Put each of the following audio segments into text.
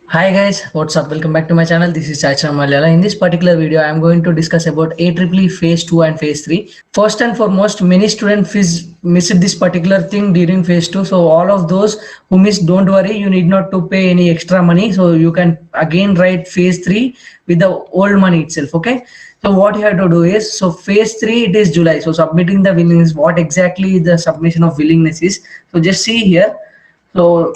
Hi guys, what's up? Welcome back to my channel. This is Chaitra Malayala. In this particular video, I am going to discuss about AEEE Phase 2 and Phase 3. First and foremost, many students missed this particular thing during Phase 2. So all of those who missed, don't worry, you need not to pay any extra money. So you can again write Phase 3 with the old money itself, okay? So what you have to do is, so Phase 3, it is July. So submitting the willingness, what exactly the submission of willingness is. So just see here. So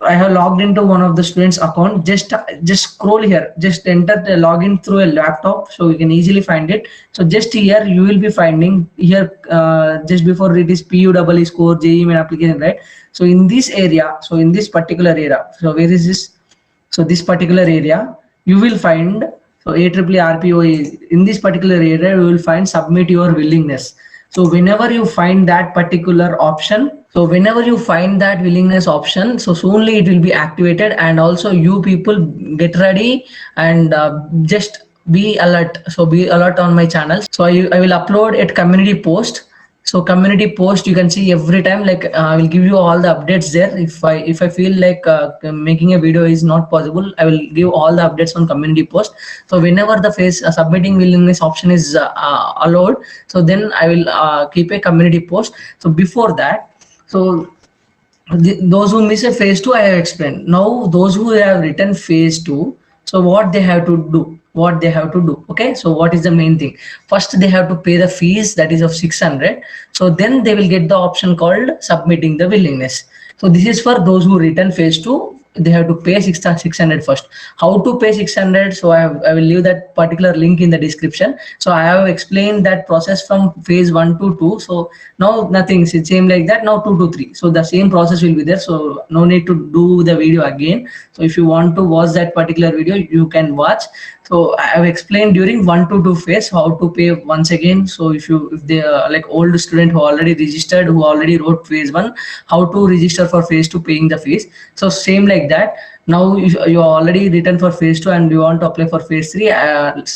I have logged into one of the students account. Just scroll here. Just enter the login through a laptop, so you can easily find it. So just here you will be finding here just before it is PUEE score JEE main application, right? So in this area, so in this particular area, so where is this? So this particular area you will find, so AEEE RPO in this particular area you will find submit your willingness. So whenever you find that particular option, so whenever you find that willingness option, so soonly it will be activated. And also you people get ready and just be alert. So be alert on my channel. So I will upload a community post. So community post, you can see every time, like I will give you all the updates there. If I feel like making a video is not possible, I will give all the updates on community post. So whenever the phase submitting willingness option is allowed, so then I will keep a community post. So before that, so those who miss a phase 2, I have explained. Now those who have written phase 2, so what they have to do, okay? So what is the main thing? First they have to pay the fees, that is of 600. So then they will get the option called submitting the willingness. So this is for those who written phase 2. They have to pay 600 first. How to pay 600? So I will leave that particular link in the description. So I have explained that process from phase 1 to 2. So now nothing, it's same like that. Now 2 to 3, so the same process will be there. So no need to do the video again. So if you want to watch that particular video, you can watch. So I have explained during 1 to 2 phase how to pay once again. So if they are like old student who already registered, who already wrote phase 1, how to register for phase 2 paying the fees. So same like that. Now if you are already written for phase 2 and you want to apply for phase 3,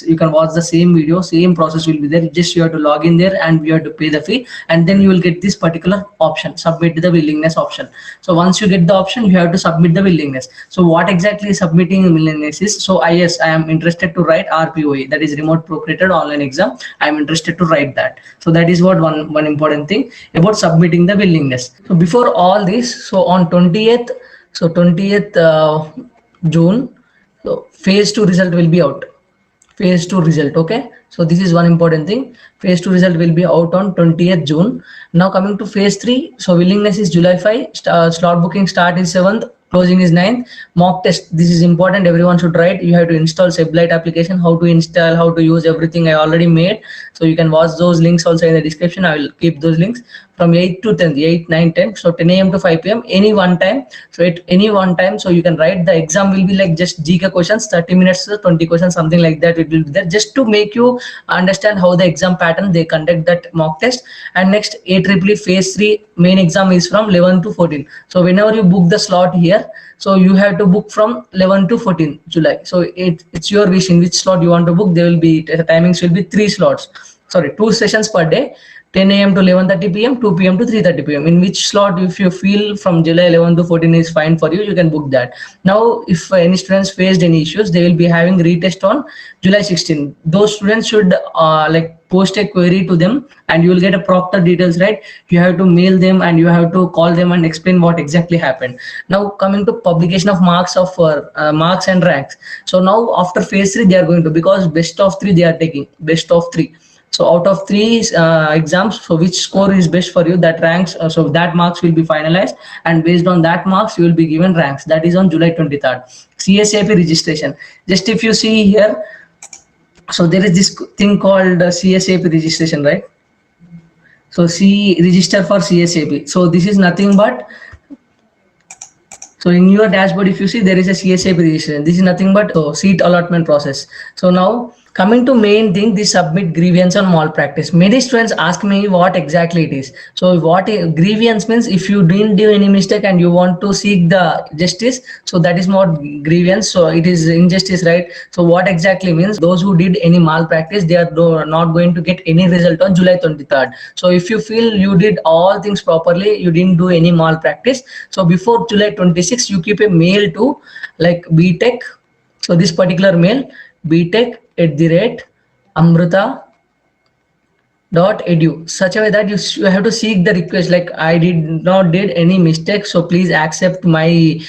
you can watch the same video. Same process will be there. Just you have to log in there and you have to pay the fee, and then you will get this particular option, submit the willingness option. So once you get the option, you have to submit the willingness. So what exactly submitting willingness is? So yes, I am interested to write RPOE, that is remote procreated online exam. I am interested to write that. So that is what one important thing about submitting the willingness. So before all this, so on 20th, so 20th June, so phase 2 result will be out. Phase 2 result, okay? So this is one important thing. Phase 2 result will be out on 20th June. Now coming to phase 3, so willingness is July 5, slot booking start is 7th, closing is 9th. Mock test, this is important, everyone should write. You have to install Sublite application. How to install, how to use, everything I already made. So you can watch those links also in the description. I will keep those links. From 8 to 10, 8 9 10, so 10 a.m. to 5 p.m. any one time. So at any one time, so you can write. The exam will be like just GK questions, 30 minutes, 20 questions, something like that. It will be there just to make you understand how the exam pattern they conduct that mock test. And next, AEEE phase 3 main exam is from 11 to 14. So whenever you book the slot here, so you have to book from 11 to 14 July. So it's your wish in which slot you want to book. There will be, the timings will be 3 slots, sorry, 2 sessions per day, 10 a.m. to 11:30 p.m., 2 p.m. to 3:30 p.m. In which slot, if you feel from July 11 to 14 is fine for you, you can book that. Now, if any students faced any issues, they will be having retest on July 16. Those students should like post a query to them, and you will get a proper details, right? You have to mail them and you have to call them and explain what exactly happened. Now coming to publication of marks of marks and ranks. So now after phase 3, they are going to, because best of 3 they are taking, best of 3. So out of 3 exams, so which score is best for you, that ranks, so that marks will be finalized, and based on that marks you will be given ranks. That is on July 23rd. CSAP registration, just if you see here, so there is this thing called CSAP registration, right? So register for CSAP. So this is nothing but, so in your dashboard, if you see, there is a CSAP registration. This is nothing but so seat allotment process. So now Coming to main thing, the submit grievance on malpractice. Many students ask me what exactly it is. So grievance means, if you didn't do any mistake and you want to seek the justice, so that is not grievance. So it is injustice, right? So what exactly means, those who did any malpractice, they are not going to get any result on July 23rd. So if you feel you did all things properly, you didn't do any malpractice, so before July 26th, you keep a mail to like BTech. So this particular mail, btech@amruta.edu, such a way that you have to seek the request, like, I did any mistake, so please accept my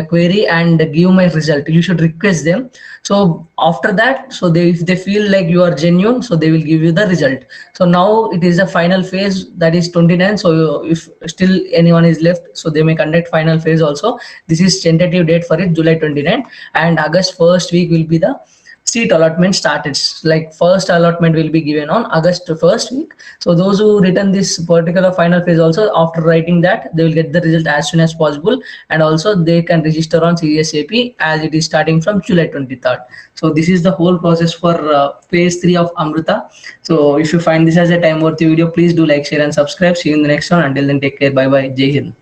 query and give my result. You should request them. So after that, so if they feel like you are genuine, so they will give you the result. So now it is the final phase, that is 29. So if still anyone is left, so they may conduct final phase also. This is tentative date for it, July 29, and August first week will be the seat allotment started. Like first allotment will be given on August first week. So those who written this particular final phase also, after writing that, they will get the result as soon as possible, and also they can register on CSAP as it is starting from July 23rd. So this is the whole process for phase 3 of Amruta. So if you find this as a time worthy video, please do like, share and subscribe. See you in the next one. Until then, take care. Bye bye. Jai Hind.